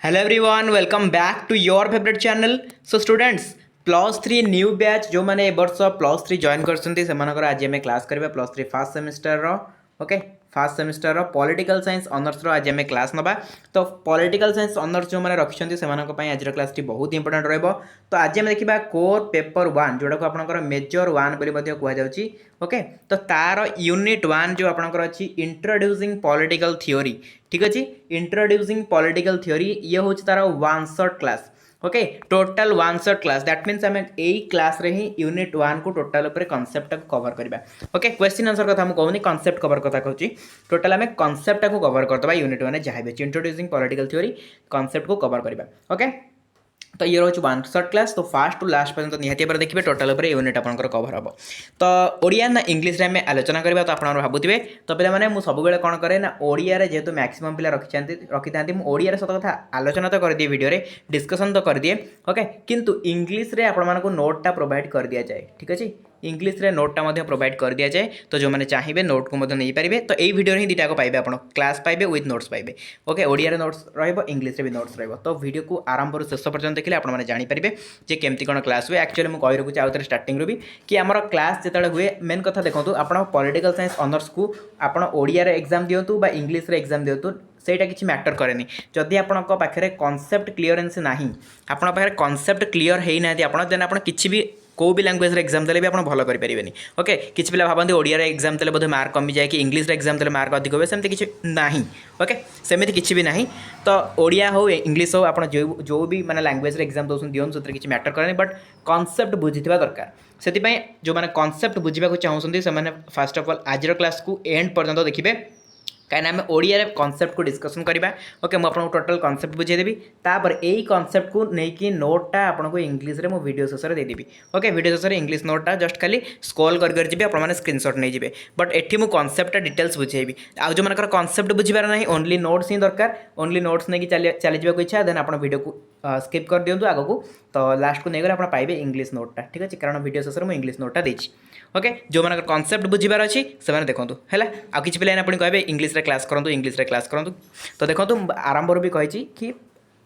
Hello everyone, welcome back to your favorite channel. So students, plus three new batch जो मैंने वर्ष plus three join कर आज आम क्लास करेंगे plus three fast semester okay fast semester political science honours आज आम class नवा तो पॉलिटिकल साइंस ऑनर्स जो मैंने रखिंट से आज क्लास टी बहुत इंपोर्टेंट रहा तो आज आम देखा कोर पेपर वन जोटा को आप मेजर वन कहुच्छी ओके तो तार यूनिट वन जो आपंकर अच्छी इंट्रोड्यूसिंग पॉलिटिकल थ्योरी ठीक अच्छे इंट्रोड्यूसिंग पॉलिटिकल थ्योरी ये हूँ तार one shot class okay total one shot class that means आम यही क्लास रे ही यूनिट वन को टोटल कॉन्सेप्ट को कवर करवा ओके क्वेश्चन आंसर कथा मुझे कहूनी कॉन्सेप्ट कवर कथा कहूँ टोटल आम कॉन्सेप्ट को कवर करदे यूनिट वन जहाँ भी इंट्रोड्यूसिंग पॉलिटिकल थ्योरी कॉन्सेप्ट को कवर करवा ओके तो ये रोज वन शॉट क्लास तो फास्ट टू लास्ट पर्यटन निहाती भाव देखिए टोटाल यूनिट आपंकर कवर हम तो ओडिया ना इंग्लीश में आलोचना करवा तो आप भावुए तो पे मुझे सब कौन करे ना ओडिया जेहेतु मैक्सिमम पिला रखी था ओडिया सत कथा आलोचना तो कर दिए वीडियो डिस्कसन तो कर दिए ओके किंतु इंग्लीश रे आपण मानक नोटा प्रोवाइड कर दिया जाए ठीक अच्छे इंग्लीश रे नोटा प्रोवाइड कर दिया जाए तो जो मैंने चाहिए नोट को नहीं पारे तो यही वीडियो ही दुटा पाइबे आप क्लास पाइबे विथ नोट्स पाइबे ओके ओडिया नोट्स इंग्लीश भी नोट्स तो वीडियो को आरंभ शेष पर्यटन देखिए आपने जानीपारे जे केमती कौन क्लास हुए एक्चुअली मुझे कही रखुच्छी आउे स्टार्टिंग भी कि आम क्लास जो हुए मेन कथा देखो आप पॉलिटिकल साइंस ऑनर्स को आप ओडिया एग्जाम दिंतु इंग्लीश एग्जाम दिंतु सेटा किसी मैटर कैनि जदि आपण पाखे कॉन्सेप्ट क्लीयरेन्स ना आपण पाखे कॉन्सेप्ट क्लीयर होना देन आप किसी भी को भी लैंग्वेज एग्जाम देले भी आप भल करें ओके किसी पिला भावती ओडिया एग्जाम देले बोधे मार्क कमी जाए कि इंग्लीश एग्जाम देले मार्क अधिक हुए सेमती किसी ना ओके सेमती किसी भी ना तो ओडिया हो इंग्लीश हो आप जो भी मैंने लैंग्वेज एग्जाम दौन दिखाँ से किसी मैटर करेनि बट कॉन्सेप्ट बुझीथिबा दरकार से जो मैंने कॉन्सेप्ट बुझा चाहूँगी से फास्ट ऑफ ऑल आज क्लास को एंड पर्यंत देखिए कहीं आम ओडिया कॉन्सेप्ट को डिस्कसन करवा ओके मुझे आपको टोटल कॉन्सेप्ट बुझेदेवी तापर यही कॉन्सेप्ट को लेकिन नोटा आपको इंग्लीश रे मो वीडियो शेष में देदेवी ओके वीडियो शेष में इंग्लीश नोटा जस्ट खाली स्क्रॉल कर जी आपने स्क्रीनशॉट नहीं जाए बट एटी मुझे कॉन्सेप्ट डिटेल्स बुझेबी आज जो मनकर कॉन्सेप्ट बुझीबार ना ओनली नोट्स ही दरकार ओनली नोट्स नहीं चली जावाक इच्छा देन आप वीडियो को स्किप कर दिंतु आग को तो लास्ट को नहीं गले आप पाइबे इंग्लीश नोटा ठीक अच्छे कारण वीडियो शेष में मुझे इंग्लीश नोटा देती ओके जो मन कॉन्सेप्ट बुझीबार अच्छी से देखो है आ कि पे आप कहे इंग्लीश क्लास करूँ इंग्लीश क्लास करूँ तो देखो आरंभ भी कही कि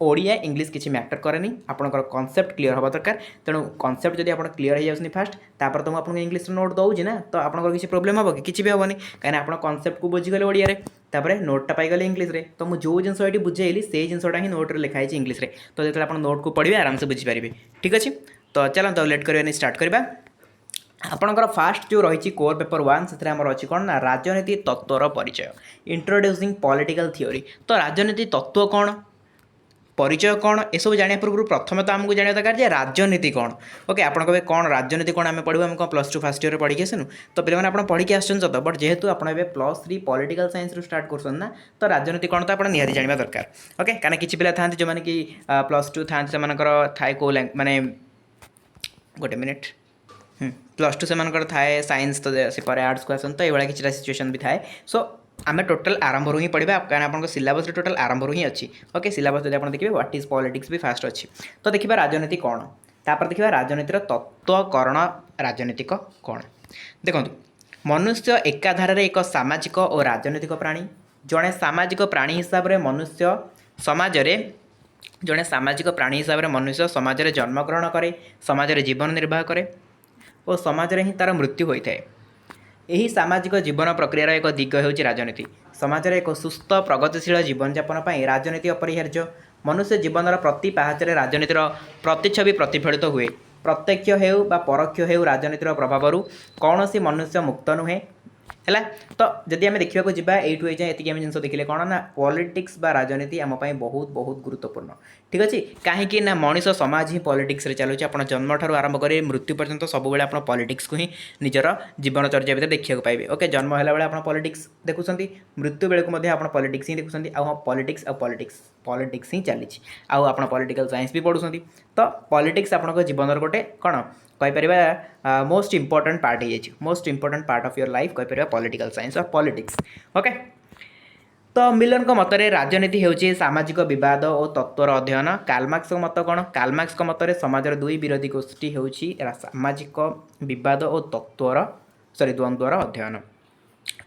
ओडिया इंग्लीश किसी मैटर कैनि आपंकर कॉन्सेप्ट क्लीयर हवा दरकार तेणु कॉन्सेप्ट जब आप क्लीयर हो जाए फास्ट तापर तो मुझे इंग्लीश नोट दूसरी ना तो आपंकर किसी प्रोब्लेम हम कि भी हेनी कहीं आप कॉन्सेप्ट को बुझीगले ओडिया तापर नोटा पाईगले इंग्लीश तो मुझे जो जिन ये बुझेली से जिनटा ही नोट लिखाई इंग्लीश तो जो आप नोट को पढ़े आराम से बुझीपारे ठीक अच्छे तो चलते लेट करवानी स्टार्ट करवा आपणकर फास्ट जो रही कोर पेपर वन से अच्छी कौन ना राजनीति तत्वर परिचय इंट्रोड्यूसिंग पॉलिटिकल थ्योरी तो राजनीति तत्व कौन परिचय कौन ये सब जाना पूर्व प्रथम तो आमको जाना दरकार जे राजनीति कौन ओके आप कहे कौन राजनीति कौन आम पढ़ू आम कौन प्लस टू फास्ट ईयर पढ़ी आसनु तो पे आप पढ़ी आसन तो बट जेहेतु आप प्लस थ्री पॉलिटिकल साइंस रू स्टार्ट कर ना तो राजनीति कौन तो आप निहाती जाना दरकार ओके कहीं किसी पिला था जो मैंने कि प्लस टू था थाए को माने गोटे मिनिट प्लस टू से थाए साइंस तो से आर्ट्स को आसन तो ये किसी सिचुएशन भी थाए सो आम टोटल आरंभ रू ही पढ़ा कहीं आप सिलेबस टोटल आरंभ रू ही अच्छी ओके सिलेबस जब आप देखिए व्हाट इज पॉलिटिक्स भी फास्ट अच्छी तो देखिए राजनीति कौन तापर देखिए राजनीतिर तत्वकरण राजनीतिक कौन देखो मनुष्य एकाधार एक सामाजिक और राजनीतिक प्राणी जड़े सामाजिक प्राणी हिसाब से मनुष्य समाज जड़े सामाजिक प्राणी हिसाब से मनुष्य समाज में जन्मग्रहण करे समाज में जीवन निर्वाह करे और समाज में ही तार मृत्यु होता है यही सामाजिक जीवन प्रक्रियार एक दिग हो राजनीति समाज में एक सुस्थ प्रगतिशील जीवन यापन पर राजनीति अपरिहार्य मनुष्य जीवन प्रति पाहाचरे राजनीतिर प्रतिच्छवि प्रतिफलित हुए प्रत्यक्ष हो परोक्ष हो राजनीतिर प्रभाव कौन सी मनुष्य मुक्त नुहे है तो जदि आम देखा जावा यू जाए ये जिन देखिले कौन ना पॉलिटिक्स बा राजनीति आम बहुत बहुत गुरुत्वपूर्ण ठीक अच्छे कहीं ना मनीष समाज ही पॉलिटिक्स रे चलुचे आप जन्म ठार आरंभ कर मृत्यु पर्यंत सब आप पॉलिटिक्स को ही निजर जीवनचर्या भर देखा पाइबे ओके जन्म है बेले आप पॉलिटिक्स देखुं मृत्यु बेलू आप पॉलिटिक्स ही देखुं आ पॉलिटिक्स पॉलिटिक्स ही चली आप पॉलिटिकल साइंस भी पढ़ुं तो पॉलिटिक्स आप जीवन गोटे कौन कहीपर मोस्ट इंपोर्टेंट पार्ट हो most important part of your life कहीपर पॉलिटिकल साइंस और पॉलिटिक्स ओके तो मिलन को मतरे राजनीति होची सामाजिक विवाद और तत्वर अध्ययन कार्लमार्क्स मत कौन कार्लमार्क्स मतरे समाजर दुई विरोधी गोष्ठी होची सामाजिक विवाद और तत्वर द्वंद्वर अध्ययन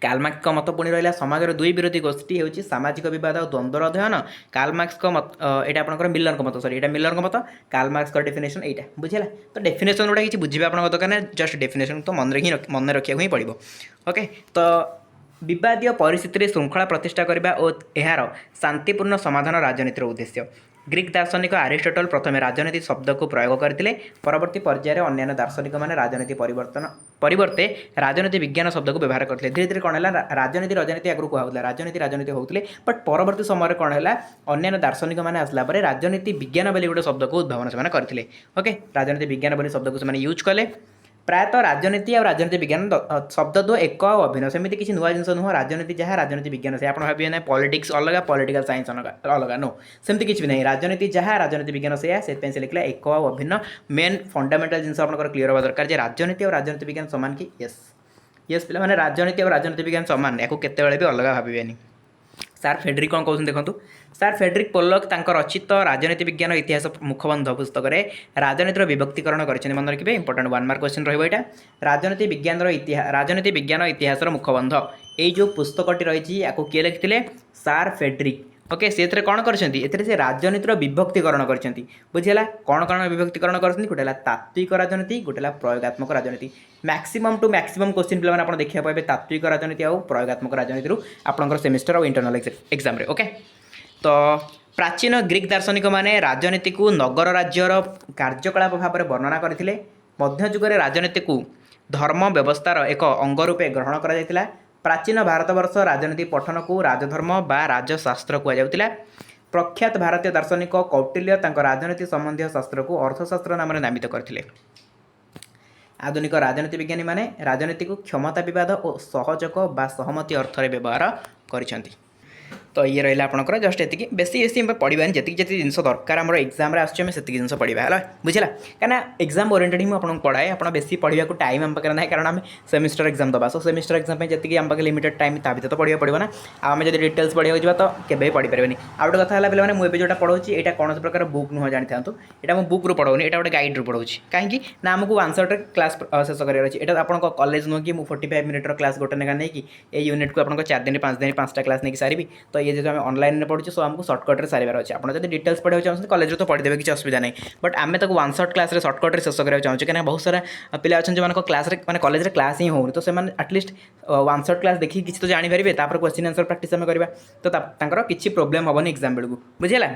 कार्ल मार्क्स मत पुणी रहा समाजर दुई विरोधी गोष्ठी होची सामाजिक विवाद और द्वंद्वर अध्ययन। कार्ल मार्क्स मत यहाँ आपंकर मिलर मत सॉरी यहाँ मिलर मत कार्ल मार्क्स डेफिनेशन यहाँ बुझेगा। तो डेफिनेशन गुड़ा कि बुझे आप दरकार जस्ट डेफिनेशन तो मन रखा ही पड़ो। ओके तो विवादीय परिस्थिति श्रृंखला प्रतिष्ठा करने और यार शांतिपूर्ण समाधान राजनीतिर उद्देश्य। ग्रीक दार्शनिक अरिस्टोटल प्रथम राजनीति शब्द को प्रयोग करते परवर्ती पर्यायर अन्य दार्शनिक मैंने राजनीति परिवर्ते राजनीति विज्ञान शब्द को व्यवहार करते। धीरे धीरे कौन है राजनीति आगु कहला राजनीति होते बट परवर्ती समय कौन है अन्य दार्शनिक मैंने आसला राजनीति विज्ञान बोली गोटे शब्द को उद्भावन से करते। ओके राजनीति विज्ञान बोली शब्द को यूज कले। प्रायतः राजनीति और राजनीति विज्ञान शब्द दो एक अभिन्न सेमती किसी नुआ जिन नुह राजनीति जहाँ राजनीति विज्ञान से आप भाविए ना पॉलिटिक्स अलग पॉलिटिकल साइंस अलग नो सेमती किसी भी नहीं राजनीति जहाँ राजनीति विज्ञान से लिखला एक अभिन्न मेन फंडामेंटल जिन क्लीयर होगा दरकार राजनीति और राजनीति विज्ञान सामान कि यस यस पे मैंने राजनीति और राजनीति विज्ञान सामान या केतबेले भी अलग भावेनि। सार फेडरिक कौन कहते देखो सार फेडरिक पोलक रचित राजनीति विज्ञान इतिहास मुखबंध पुस्तक में राजनीतिर विभक्तिकरण कर मन रखिए इंपोर्टेंट 1 मार्क क्वेश्चन रहा राजनीति विज्ञान इतिहास मुखबंध ये जो पुस्तकटी रही या किए लिखिते सार फेडरिक। ओके से कौन कर राजनीतिर विभक्तिकरण कर बुझेगा कौन कौन विभक्तिकरण कर गोटे तात्विक राजनीति गोटे प्रयोगात्मक राजनीति मैक्सिमम टू मैक्सिमम क्वेश्चन पे आप देखा पाए तात्विक राजनीति और प्रयोगात्मक राजनीति आपंकर सेमिस्टर और इंटरनल एग्जाम रे। ओके तो प्राचीन ग्रीक दार्शनिक माने राजनीति को नगर राज्यर कार्यकलाप भाव में वर्णना करते। मध्ययुगर राजनीति को धर्म व्यवस्थार एक अंग रूपे ग्रहण करा। प्राचीन भारतवर्ष राजनीति पठन को राजधर्म बा राजशास्त्र कहुला। प्रख्यात भारतीय दार्शनिक कौटिल्य राजनीति संबंधी शास्त्र को अर्थशास्त्र नाम नामित करते। आधुनिक राजनीति विज्ञानी माने राजनीति को क्षमता विवाद और सहयोग बा सहमति अर्थ में व्यवहार कर। तो ये रहा आपंकर जस्ट ये बेसी बेसी पढ़ानी जी जी जिन दरकार आम एग्जाम आसमें से जिन पढ़ा है बुझेगा कहीं एग्जाम ओरिएंटेड ही मुझे पढ़ाए आप बेसी पढ़ा को टाइम आम पाखे ना कारण आम सेमिस्टर एग्जाम दबा सो सेमिस्टर एग्जाम जी आम पाखे लिमिटेड टाइम ता भर तो पढ़ा पड़ो ना आम जब डिटेल्स पढ़ा जा तो केवे पढ़ी पारे। आउ गोटे कथा है पे मुझे जो पढ़ाऊँ यहाँ कौन प्रकार बुक नुह जानी था यहाँ मुझे बुक रू पढ़ाऊनी यहाँ गोटे गाइड रू पढ़ाऊँ कहीं ना आमको 1 शॉट क्लास शेष करार अच्छी यहाँ आप कॉलेज नुह कि 45 मिनट क्लास गोटे लेखा नहीं कि यूनिट को आप 4 दिन 5 दिन 5टा क्लास नहीं सारी तो ये जो ऑनलाइन पढ़ुचे सो आमको सर्टकट सारे अच्छे आप डिटेल्स पढ़ाई चाहते कॉलेज तो पढ़ीदेवे किसी असुविधा नहीं बट आम तक 1 शॉट क्लास सर्टकट शेष करा चाहूँ कहीं बहुत सारा पिला अच्छा जो क्लास मैंने कॉलेज क्लास ही होनी तो से एटलिस्ट 1 शॉट क्लास देखिए किसी तो जानीपारे क्वेश्चन आंसर प्रैक्टिस आम करवा तो किसी प्रोब्लेम हेनी एग्जाम बेलू बुझेगा।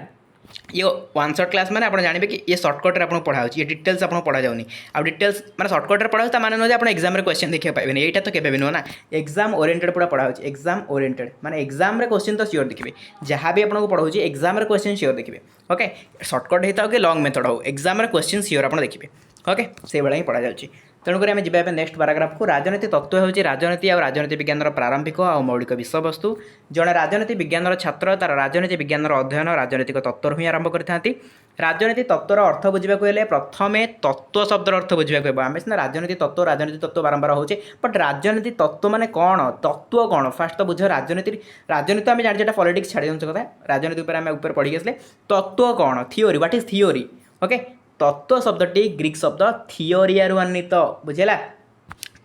ये 1 शॉट क्लास मैंने आप जानते कि ये सर्टकट आपको पढ़ाऊँ ये डिटेल्स आपको पढ़ा जाऊनी आ डिटेल्स मैंने सर्टकट पढ़ाऊँ माने नुह आप एग्जाम क्वेश्चन देखा पाए यहाँ तो केवे भी नुह ना एग्जाम ओरिएंटेड पूरा पढ़ाऊँ एग्जाम ओरिएंटेड माने एग्जाम क्वेश्चन तो सियोर देखिए जहाँ भी आपको पढ़ाऊँ एग्जाम क्वेश्चन सियोर देखिए। ओके सर्टकट होता हो कि लॉन्ग मेथड हो एग्जाम क्वेश्चन सियोर आप देखिए। ओके से भाई ही पढ़ा जाऊँगी तेणुक आम जा नेक्स्ट पैराग्राफ को राजनीति तत्व हूँ राजनीति और राजनीति विज्ञान प्रारंभिक और मौलिक विषयवस्तु। जड़े राजनीति विज्ञान छात्र तार राजनीति विज्ञान अध्ययन राजनीतिक तत्व ही आरंभ करते। राजनीति तत्वर अर्थ बुझा प्रथम तत्व शब्दर अर्थ बुझा आम सीना राजनीति तत्व बारंबार होचे बट राजनीति तत्व माने कौन तत्व कौन फास्ट तो बुझ राजनीति राजनीति आम जाने पॉलिटिक्स छाड़ी दूसरे कथा राजनीति आम ऊपर पढ़ी आसले तत्व कौन theory what is theory. Okay तत्व शब्दटी ग्रीक शब्द थियोरिया अन्वित बुझेगा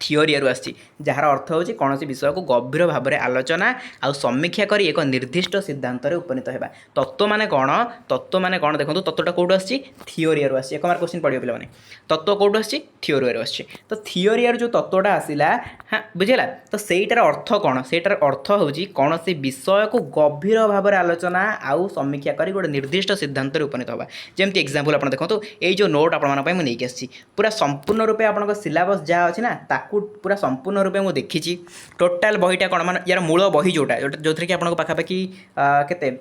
थियोरिया आसी जार अर्थ होची कौन विषय को गभीर भाव में आलोचना आउ समीक्षा करी एक निर्दिष्ट सिद्धांत उपनीत होगा। तत्व माने कौन देखो तत्वटा कौट आसी थियोरिया आसी 1 मार्क क्वेश्चन पढ़ियो पे तत्व कौट आसी थियोरिया आसी तो थियोरिया जो तत्वटा आसला हाँ बुझेगा तो सहीटार अर्थ कौन सहीटार अर्थ होची कौन सी विषय को गभीर भाव में आलोचना आउ समीक्षा करी गोटे निर्दिष्ट सिद्धांत उपनीत होगा। जमती एग्जांपल आप देखो ये जो नोट आपको पूरा संपूर्ण रूपे आप सिलेबस जहाँ अच्छी ना पूरा संपूर्ण रूपे मुझे देखी टोटाल बहीटा कौन मान यार मूल बही जोटा जो थी कि आपको पाखापाखि के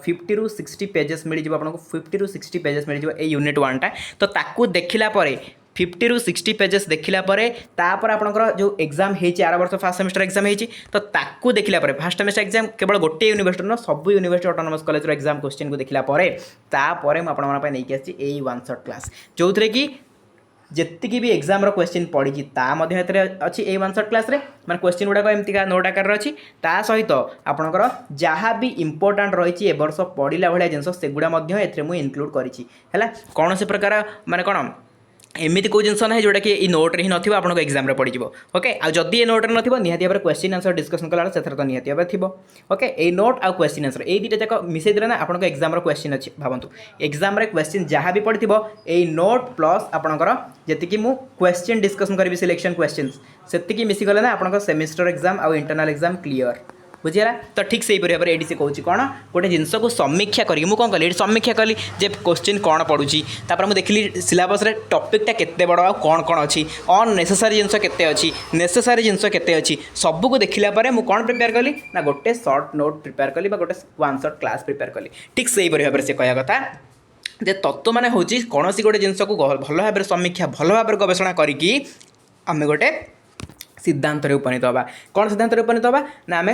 50 ରୁ 60 पेजेस मिल जाए आपको 50 ରୁ 60 पेजेस मिल जाए यूनिट 1 टा तो ताकू देखला 50 ରୁ 60 पेजेस देखला तापर आपंकर जो एग्जाम होती आर वर्ष फास्ट सेमिस्टर एग्जाम होती तो ताकू देखला फास्ट सेमिस्टर एग्जाम केवल गोटे यूनिवर्सिटी न सब university autonomous college exam question को देखला तापर मुझे नहीं आसी 1 शॉट क्लास जो थे कि जी भी एग्जाम क्वेश्चन पड़ी अच्छी ए 1 शॉट क्लास रे माने क्वेश्चन गुड़ाक एमती नोट आकार अच्छी ता सहित आपणकर जहाँ भी इंपोर्टाट रही वर्ष पढ़ला भाया जिन सेगुड़ा मुझे इनक्लूड करी कौन से प्रकार माने कौन एमती कोई जिनस ना जोटा कि नोट्रे ही नथिबो आपनको एग्जाम रे पड़ी जिवो ओके आ जदी ए नोट्रे नथिबो निहाती भाबरे क्वेश्चन आंसर डिस्कशन कला से तो निहाती भाबरे थिबो ओके ए नोट आ क्वेश्चन आंसर ए दुटा जाक मिसई देले ना आपनको एग्जाम रो क्वेश्चन अछि भाबंतु एग्जाम रे क्वेश्चन जहाँ भी पड़थिबो ए नोट प्लस आपनकर जति कि मु क्वेश्चन डिस्कशन करबी सिलेक्शन क्वेश्चंस सेति कि मिसी गले ना आपनको सेमेस्टर एग्जाम आ इंटरनल एग्जाम क्लियर बुझीला तो ठीक से भाव में ये कौन कौन गोटे जिनस को समीक्षा करी मुझे कौन कली समीक्षा कली जे क्वेश्चन कौन पड़ुची मुझे देखिली सिलेबस रे टॉपिकटा केते बड़ आ कौन कौन अच्छी अननेसेसारी जिनस केते अच्छी नेसेसारी जिनस केते अच्छी सबू को देखला मुझे कौन प्रिपेयर कली ना गोटे सर्ट नोट प्रिपेयर कली गोटे वन सर्ट क्लास प्रिपेयर कली ठीक से भाव में से कह कथा जे तत्व माने हूँ कौन गोटे जिनस को भल भाव समीक्षा भल भाव गवेषणा करी आम गोटे सिद्धांत उपनीत हाँ कौन सिद्धांत उपनीत हाँ ना आम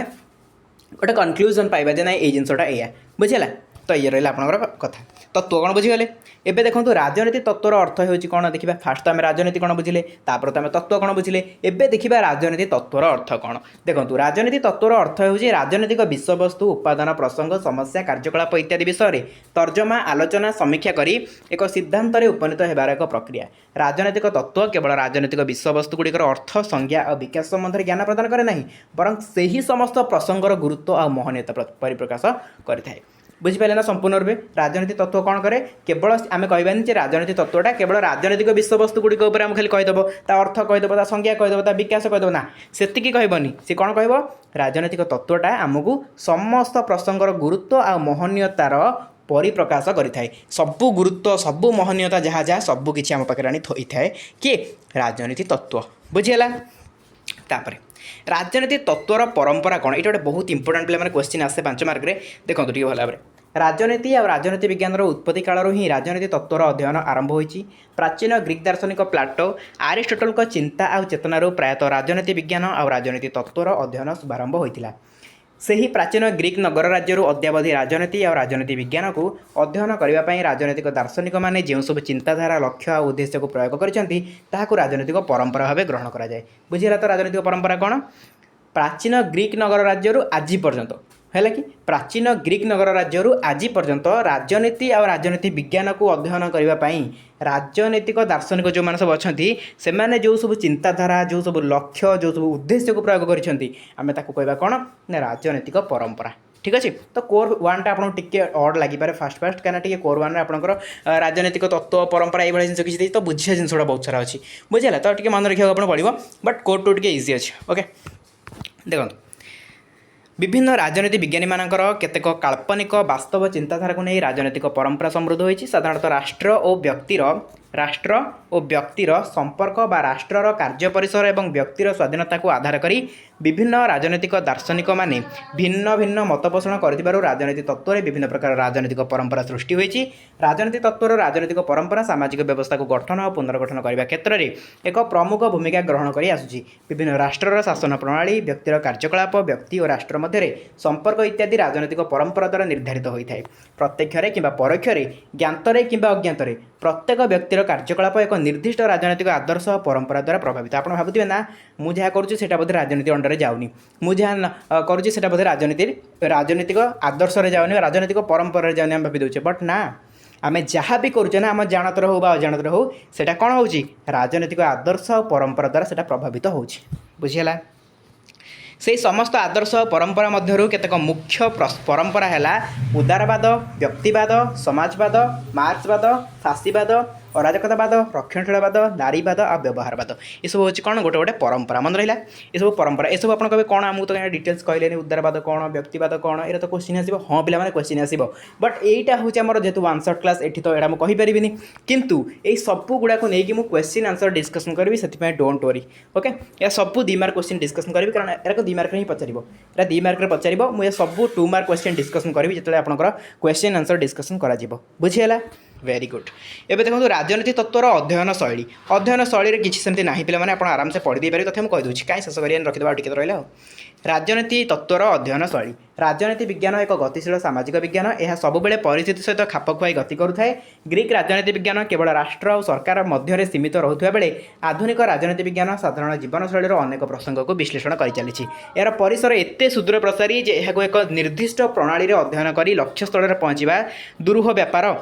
गोटे कनक्लूजन पाइबा जे ना ये जिनसटा या बुझीला तो ये रहा आपंकर कथा तत्व कौन बुझीगले एबे देखो राजनीति तत्वर अर्थ हो कौन देखा फास्ट आम राजनीति कौन बुझिले तापर तो आम तत्व कौन बुझिले एबे देखा राजनीति तत्वर अर्थ कौन देखो राजनीति तत्वर अर्थ हो राजनीतिक विषयवस्तु उपादान प्रसंग समस्या कार्यकलाप इत्यादि विषय में तर्जमा आलोचना समीक्षा करी एक सिद्धांत उपनीत होबार एक प्रक्रिया राजनैतिक तत्व केवल राजनैतिक विषयवस्तु गुड़िकर अर्थ संज्ञा और विकास संबंध ज्ञान प्रदान करे नहीं बरं से समस्त प्रसंगर गुरुत्व और महनीयता परिप्रकाश करें बुझिपारे ना संपूर्ण रूपे राजनीति तत्व कौन करे केवल आम कहबानी राजनीति तत्वटा केवल राजनीतिक विषयवस्तु गुड़िक आम खाली कहीदेव ता अर्थ कहीदेव ता संज्ञा कहीदेव ता विकास कहीदेव ना सेतिकी कहबनी सी कौन कह राजनीतिक तत्वटा आमको समस्त प्रसंगर गुरुत्व आ महनीयतार परिप्रकाश करें सबू गुरुत्व सबू महनीयता जहाँ जहाँ सबू किसी आम पाखे आनी थई थाए किए राजनीति तत्व बुझीगला तापर राजनीति तत्वर परंपरा कौन ये गोटे बहुत इंपोर्टाट पे क्वेश्चन आसे 5 मार्क रे देखो ठीक भल भाव राजनीति और राजनीति विज्ञान उत्पत्ति कालू ही राजनीति तत्वर अध्ययन आरंभ होती प्राचीन ग्रीक दार्शनिक प्लाटो आरिस्टोटल चिंता और चेतनारू प्रायतः राजनीति विज्ञान और राजनीति तत्वर अध्ययन शुभारंभ होता से ही प्राचीन ग्रीक नगर राज्य अद्यावधि राजनीति और राजनीति विज्ञान को अध्ययन करने राजनीतिक दार्शनिक मैंने जो सब चिंताधारा लक्ष्य और उद्देश्य को प्रयोग कर राजनीतिक परंपरा भाव ग्रहण कराए बुझीगला तो राजनीतिक परंपरा कौन प्राचीन ग्रीक नगर राज्य आज पर्यंत है कि प्राचीन ग्रीक नगर राज्य आज पर्यंत राजनीति और राजनीति विज्ञान को अध्ययन करने राजनीतिक दार्शनिक जो मैंने सब अच्छा से जो सब चिंताधारा जो सब लक्ष्य जो सब उद्देश्य को प्रयोग करें कौन ना राजनीतिक परंपरा ठीक अच्छे तो कोर 1टा आपको टिके अड लगे फास्ट कहीं कोर 1 आपंकर राजनीतिक तत्व परंपरा ये जिन किसी तो बुझिया जिनसा बहुत सारा अच्छी बुझेगा तो टे मन रखा पड़ो बट कोर 2 टे इजी अच्छे ओके देखो विभिन्न राजनीति विज्ञानी मानकर केतेक काल्पनिक वास्तव चिंताधारा को नहीं राजनीतिक परंपरा समृद्ध होती साधारणतः राष्ट्र और व्यक्तिर संपर्क बा राष्ट्रर कार्य परिसर और व्यक्तिर स्वाधीनता को आधार करी विभिन्न राजनीतिक दार्शनिक माने भिन्न भिन्न मत पोषण कर राजनीति तत्व विभिन्न प्रकार राजनीतिक परंपरा सृष्टि होती राजनीति तत्व राजनीतिक परंपरा सामाजिक व्यवस्था को गठन और पुनर्गठन करने क्षेत्र में एक प्रमुख भूमिका ग्रहण कर आसुची विभिन्न राष्ट्रर शासन प्रणाली व्यक्तिर कार्यकलाप व्यक्ति और राष्ट्र मध्य संपर्क इत्यादि राजनीतिक परंपरा द्वारा निर्धारित होता है प्रत्यक्ष कि परोक्ष ज्ञातरे कि अज्ञात प्रत्येक व्यक्तिर कार्यकलाप एक निर्दिष्ट राजनीतिक आदर्श और परंपरा द्वारा प्रभावित आप भावुवे ना मुझे करुँचा बोधे राजनीति अंडर जाऊनी मुझे करुँचा बोधे राजनीतिक आदर्श जाऊनी राजनीतिक परंपरा जाऊनी भावी दौचे बट ना आम जहाँ भी करुचे ना आम जानतर हो अजाणतर हो सेटा कौन हो राजनीतिक आदर्श और परंपरा द्वारा सेटा प्रभावित हो बुझीगला से समस्त आदर्श परंपरा मध्य केतेक मुख्य परंपरा है उदारवाद व्यक्तिवाद समाजवाद मार्क्सवाद फाशीवाद अराजकतावाद रक्षणशीलवाद नारीवाद और व्यवहारवाद ये सब हूँ कौन गोटे गोटे परंपरा मन रहा ये सब परंपरा ये सब आप कहे कौन आमको तो डिटेल्स कहले उदारवाद कौन व्यक्तिवाद कौन ये तो क्वेश्चन आसो हाँ पे क्वेश्चन आसो बट यहीटा हूँ आम जेहतु वन शॉट क्लास ये तो यहाँ मुझे कहीपरि किंतु ये सब गुड़ा को लेकिन मुझे क्वेश्चन आंसर डिस्कसन करी से डोंट वरी ओके या सब 2 मार्क क्वेश्चन डिस्कसन करी कारण एरा 2 मार्क ही पचार एरा 2 मार्क पचार मुझे सब 2 मार्क क्वेश्चन डिस्कसन करी जो आपंकर क्वेश्चन आंसर डिस्कसन कर बुझीगला वेरी गुड एबे देखो राजनीति तत्वर अध्ययन शैली किसी सेमती ना पे आप आराम से पढ़ी पारे तथ्य मुझे कहीदे कहीं शेष कर रखिदेव टे तो रहा राजनीति तत्वर अध्ययन शैली राजनीति विज्ञान एक गतिशील सामाजिक विज्ञान यह सबुबले परिस्थिति सहित खाप खुआई गति करुए ग्रीक राजनीति विज्ञान केवल राष्ट्र और सरकार मध्य सीमित रोकता बेले आधुनिक राजनीति विज्ञान साधारण जीवनशैली अनेक प्रसंग को विश्लेषण कर चली यार परिसर एत सुदूर प्रसारी एक निर्दिष्ट प्रणाली अध्ययन कर लक्ष्य स्थल पहुँचा दुरूह व्यापार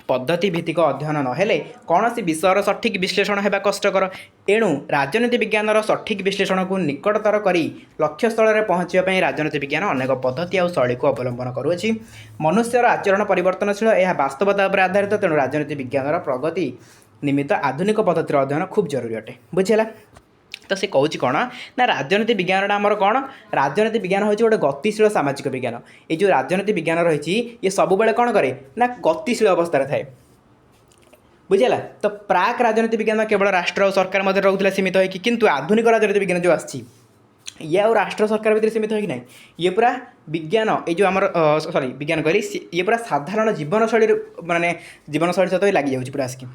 पद्धति भित्तिक अध्ययन नहेले कौन सी विषयर सठिक विश्लेषण होगा कष्टकर। एणु राजनीति विज्ञान सठिक विश्लेषण को निकटतर कर लक्ष्य स्थल में पहुँचापी राजनीति विज्ञान अनेक पद्धति और शैली को अवलंबन करुँच। मनुष्यर आचरण परिवर्तनशील, यह वास्तवता पर आधारित। तेणु राजनीति विज्ञान प्रगति निमित्त आधुनिक पद्धतिर अध्ययन खूब जरूरी अटे। बुझेगा तो सी कौच कौन ना राजनीति विज्ञान आमर कौन, राजनीति विज्ञान हूँ गोटे गतिशील सामाजिक विज्ञान। ये जो राजनीति विज्ञान रही ये सब बेले कौन करे ना गतिशील अवस्था थाए। बुझेगा तो प्राक राजनीति विज्ञान केवल राष्ट्र और सरकार मध्य रोला सीमित होगी, किंतु आधुनिक राजनीति विज्ञान जो आसी ये और राष्ट्र सरकार भितर सीमित होगी ना, ये पूरा विज्ञान ये जो आमर सॉरी विज्ञान कहली ये पूरा साधारण जीवनशैली माने जीवनशैली सहित लगी जाऊँगी पूरा आसिक।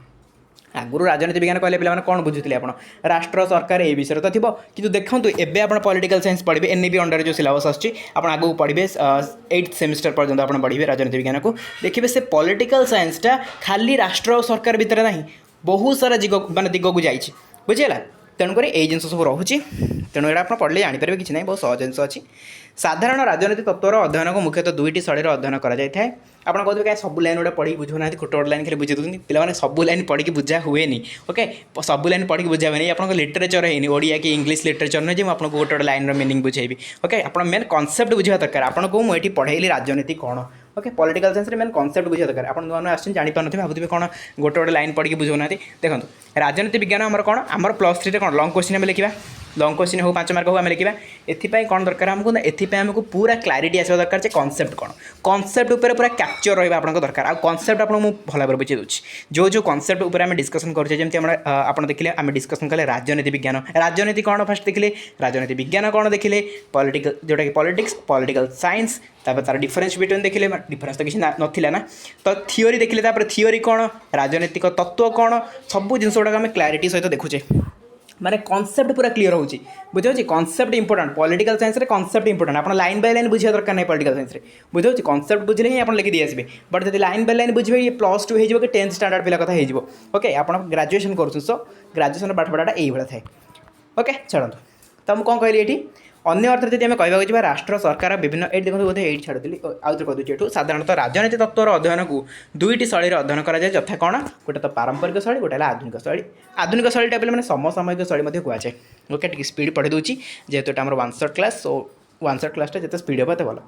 आगुरी राजनीति विज्ञान कहले पे कौन बुझुते आप राष्ट्र सरकार ये विषय तो थी, कि देखो एवं आप पॉलिटिकल साइंस पढ़े एनईबी अंडर जो सिलेबस आगे आगू पढ़े 8th सेमिस्टर पर्यटन आप पढ़े राजनीति विज्ञान को देखिए से पॉलिटिकल साइंसटा खाली राष्ट्र और सरकार भितर ना बहुत सारा मानने दिग को जाइए। बुझेगा तेणुक ये जिन सब रोचे, तेणु यहाँ आप पढ़ले जापर कि ना बहुत सहज जिन अच्छी। साधारण राजनीति तत्वर अध्ययन को मुख्यतः दुईटी शैली अध्ययन कराए। आप कहते क्या सब लाइन गोटे पढ़ी बुझुना गोटे गोटे लाइन खाली बुझे दूसरी पे सब लाइन पढ़ी बुझा हुए। ओके सब लाइन पढ़ी बुझा हुए आप लिटरेचर है ओडिया कि इंग्लिश लिटरेचर नहीं मुझे आपको गोटे गोटे लाइन मीनिंग बुझेबी। ओके आप मेन कॉन्सेप्ट बुझा दरकार। आपको मुझे पढ़ेली राजनीति कौन। Okay political science main concept बुझा दरकार। आप नुआ नुआ आसुन जानी पारे भावुवे कौन गोटे गोटे लाइन पढ़ी बुझाऊना। देखो राजनीति विज्ञान आमर कौन आमर +3 कौन लंग क्वेश्चन आम लिखा लंग क्वेश्चन हो 5 मार्क हो आम लिखा। एपाई कौन दरकार आमको ना एमको पूरा क्लारिटी आसा दरकार कॉन्सेप्ट कौन कॉन्सेप्ट उपर पूरा कैप्चर रहा आप दरकार। आ कॉन्सेप्ट आपको मुझे भल भाव बुझे दूसरी जो कॉन्सेप्ट उपर आम डिस्कसन करें जमी आप देखिए आम डिस्कसन कले राजनीति विज्ञान राजनीति कौन फास्ट देखिले राजनीति विज्ञान कौन देखिले पॉलिटिकल जोटा कि पॉलिटिक्स पॉलिटिकल साइंस तार डिफरेंस बिटवीन देखिले डिफरेंस तो किसी नाला ना तो थियोरी देखिले थियोरी कौन राजनीतिक तत्व कौन सब जिन गुड़ा आम क्लारिटी सहित देखुचे माने कॉन्सेप्ट पूरा क्लियर होची। बुझे कॉन्सेप्ट इंपोर्टेंट पॉलिटिकल साइंस रे कॉन्सेप्ट इंपोर्टेंट आप लाइन बाय लाइन बुझा दरकार नहीं पॉलिटिकल साइंस रे बुझे कॉन्सेप्ट बुझले ही आप लिखि दी आसबे। बट जब लाइन बाय लाइन बुझे ये +2 हो कि 10th स्टैंडर्ड पिला कथा हो। ओके आप ग्रेजुएशन कर सो ग्रेजुएशन पाठ पढ़ाटा यही थाए। ओके चलते तो मुझे कौन कहली ये अन्य अर्थ जब आम कहवा राष्ट्र सरकार विभिन्न ये देखो बोधे ये छाड़ी आउे कहीदे ये साधारणतः राजनीति तत्वर अध्ययन को दुईटी शैली अध्ययन कराए यथा कौन गोटे तो पारंपरिक शैली गोटे आधुनिक शैली। आधुनिक शैलीटा पे समसामयिक शैली कहुए। ओके स्पीड पढ़ी दूसरी जेहेतु आम 1 शॉट क्लास सो 1 शॉट क्लासटा जिते स्पीड हे भल।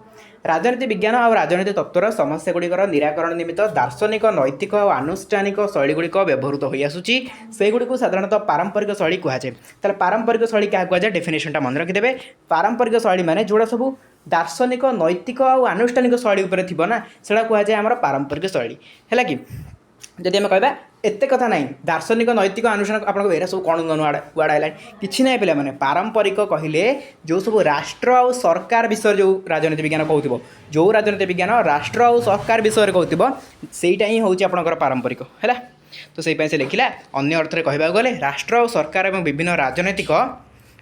राजनीति विज्ञान और राजनीति तत्वर समस्या गुड़िकर निराकरण निमित्त दार्शनिक नैतिक और आनुष्ठानिक शैली गुड़िक व्यवहृत हो आसूची से गुड़ी साधारणतः पारंपरिक शैली कहुए। तार पारंपरिक शैली क्या कहुए डेफिनेशनटा मन रखिदेवे। पारंपरिक शैली माने जोड़ा सब दार्शनिक नैतिक और आनुष्ठानिक शैली उपर थी ना से कहुए आम पारंपरिक शैली है कि जदि आम कहवा एत कथा ना दार्शनिक नैतिक अनुष्ठान आपको एरा सब कौन वाड़ा है कि ना पे पारंपरिक कहले जो सब राष्ट्र और सरकार विषय जो राजनीति विज्ञान कहूब जो राजनीति विज्ञान राष्ट्र और सरकार विषय कहूब सेटा ही हूँ आपंकर पारंपरिक है। तो से लिखला अन्य अर्थ में कहवाक गले राष्ट्र और सरकार और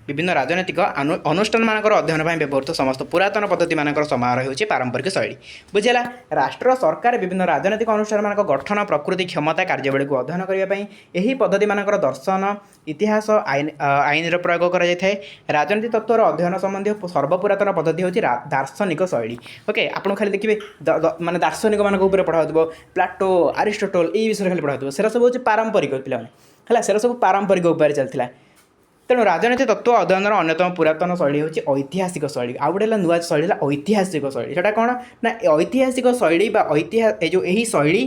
विभिन्न राजनीतिक अनुष्ठान मान अध्ययन व्यवहृत समस्त पुरातन पद्धति मान समारोह होची पारंपरिक शैली। बुझेगा राष्ट्र सरकार विभिन्न राजनीतिक अनुष्ठान मान गठन प्रकृति क्षमता कार्यावली को अध्ययन करने यही पद्धति मान दर्शन इतिहास आईन प्रयोग कराए। राजनीति तत्वर अध्ययन संबंधी सर्वपुरातन पद्धति होची दार्शनिक शैली। ओके आपको खाली देखिए माने दार्शनिक मान पढ़ाऊ प्लाटो अरिस्टोटल ये विषय खाली पढ़ाऊ से सब हूँ पारंपरिक पे से सब पारंपरिक उपाय चलता। तेणु राजनीति तत्व अध्ययन अन्यतम पुरातन शैली हूँ ऐतिहासिक शैली। आउ गोटे नुआ शैली ऐतिहासिक शैली से कौन ना ऐतिहासिक शैली जो यही शैली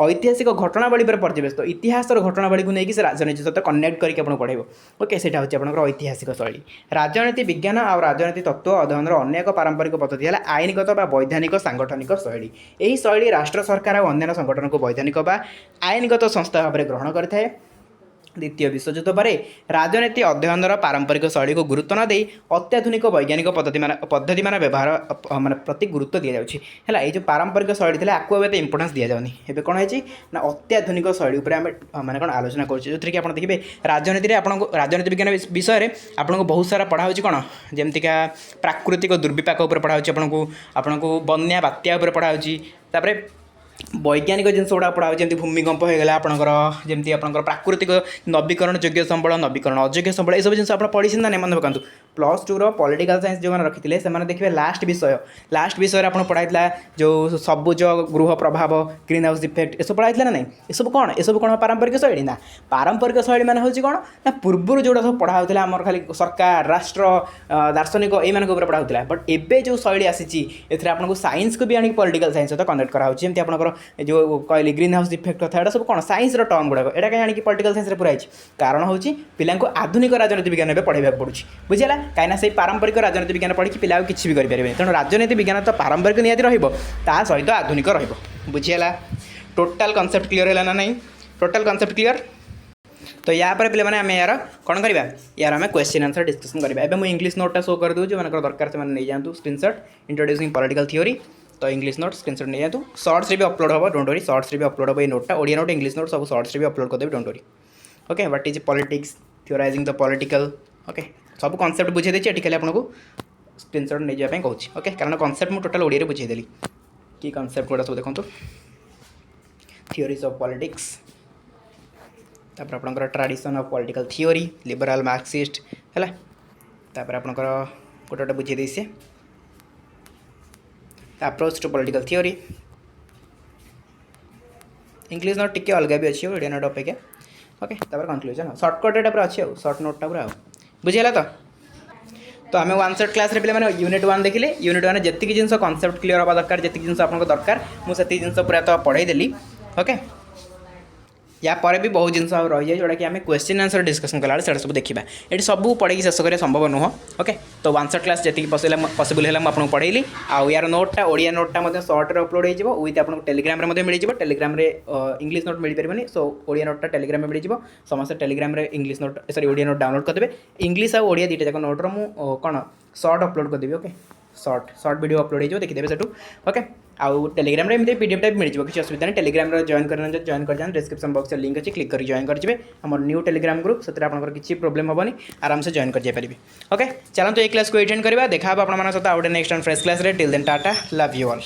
ऐतिहासिक घटनावली पर पर्यवेसित इतिहास घटनावली को लेकिन राजनीति सहित कनेक्ट करके आपको पढ़ेब। ओके से हूँ ऐतिहासिक शैली। राजनीति विज्ञान और राजनीति तत्व अध्ययन अनेक पारंपरिक पद्धति है आईनगत वैधानिक सांगठनिक शैली। यही शैली राष्ट्र सरकार और अन्य संगठन को वैधानिक आईनगत संस्था भाव में ग्रहण करए। द्वितीय विश्वयुद्ध पर राजनीति अध्ययन पारंपरिक शैली को गुरुत्व न दे अत्याधुनिक वैज्ञानिक पद्धति मान व्यवहार मान प्रति गुरुत्व दि जाऊँगा। ये जो पारंपरिक शैली थी आपको एवं इंपोर्टेंस दि जाऊनी एवं कौन है ना अत्याधुनिक शैली उपर माने कौन आलोचना करें कि आप देखिए राजनीति राजनीति विज्ञान विषय में आपको बहुत सारा पढ़ा कौन जमतीका प्राकृतिक दुर्विपाक पढ़ा आपको बन्या बात्या पढ़ा वैज्ञानिक जिन गुड़ा पढ़ा जमी भूमिकंप होगा आपंकर जमी आप प्राकृतिक नवीकरण योग्य संबल नवीकरण अयोग्य संबल ये सब जिन आप पढ़ी ना नहीं मन पकातु प्लस टू पॉलिटिकल साइंस जो मैंने रखी से देखिए लास्ट विषय आप पढ़ाई जो सबुज गृह प्रभाव ग्रीन हाउस इफेक्ट ये पढ़ाई ना नहीं ये सब कौन पारंपरिक शैली ना पारंपरिक शैली मैंने हूँ कौन ना पूर्व जो सब पढ़ा होता आम खाली सरकार राष्ट्र दार्शनिक यू पढ़ा होता बट एबे जो शैली आसी आपको साइंस को भी आनी पॉलिटिकल साइंस सहित कनेक्ट कराऊँगी आपंकर जो कहली ग्रीन हाउस इफेक्ट कथा यहाँ सब कौन साइंस टर्म गुड़ाक यहाँ कहीं आनी पॉलिटिकल साइंस पुराई कारण हूँ पिला आधुनिक राजनीति विज्ञान में पढ़ाई पड़ू बुझीला कहीं से पारंपरिक राजनीति विज्ञान पढ़ी पिला किसी भी करेंगे तेणु राजनीति विज्ञान तो पारंपरिक निहाती रहित आधुनिक रुझीला टोटाल कनसेप्ट क्लीयर है ना नहीं टोटाल कनसेप्ट क्लीयर तो या पर पे आम यार कौन करवा यार आम क्वेश्चन आंसर डिस्कसन करवा एवं मुझे इंग्लिश नोटा शो कर दूँ जो मैंने दरकार से नहीं जातु स्क्रीनशॉट इंट्रोड्यूसिंग पॉलिटिकल थ्योरी तो इंग्लिश नोट स्क्रीनशॉट नहीं जातु शॉर्ट्स भी अपलोड हो डोंट वरी शॉर्ट्स भी अपलोड हो ये नोटा ओडिया नोट इंग्लिश नोट सब शॉर्ट्स भी अपलोड करदेवी don't worry okay what is politics theorizing the political okay सब कॉन्सेप्ट बुझे देती है खाली आपको स्क्रीनशॉट नहीं जावाई कहूँ ओके कारण कॉन्सेप्ट मुझे टोटाल ओडिया बुझेदेली कि कॉन्सेप्ट गुड़ा सब देखो थियोरीज ऑफ पॉलिटिक्स तापर आपनकर tradition of political theory liberal Marxist है तापर आपनकर गोटे गोटे बुझे दी से approach to political theory English note टिके अलग भी अच्छी ओडिया नोट अपेक्षा ओके तापर कंक्लूजन सर्टकट एटा पूरा अच्छी सर्ट नोटा पूरा बुझीगला तो आम वन सेट क्लास पे मैंने यूनिट 1 देखिले यूनिट 1 जी जिन कॉन्सेप्ट क्लियर हवा दरकार जी जिन आपको दरकार मुझे जिन पूरा तो पढ़ाईदेली ओके या पर भी बहुत जिन रही है जोटा कि आम क्वेश्चन आंसर डिस्कसन कला से सब देखा ये सब पढ़ी शेष करें संभव नुह ओके तो वन सेट क्लास जी पॉसिबल है मुझे पढ़ेली आउ यार नोटा ओडिया नोटा सर्ट्रे अपलोड हो विथ आपको टेलीग्राम मिल जाए टेलीग्राम इंग्लिश नोट मिल पारे सो ओडिया नोटा टेलीग्राम में मिल जाए समस्त Telegram English note sorry Odia note download करदे इंग्लिश और ओडिया दुटा जाक नोट्र मुझे कौन सर्ट अपलोड करदेवी ओके सर्ट वीडियो अपलोड हो देखिदेवे सेठू ओके आउ टेलीग्राम एमती पीडीएफ टाइप मिल जाए किसी असुविधा नहीं टेलीग्राम जॉइन करना जॉइन कर जाए डिस्क्रिप्शन बॉक्स में लिंक अच्छी क्लिक कर जॉइन करेंगे आम न्यू टेलीग्राम ग्रुप से आपंकर किसी प्रोब्लेम हेनी आराम से जॉइन कर जाइए ओके चलते ये क्लास को एटेंड करवा देखा आप सहित आउटे next fresh class till then tata love you all.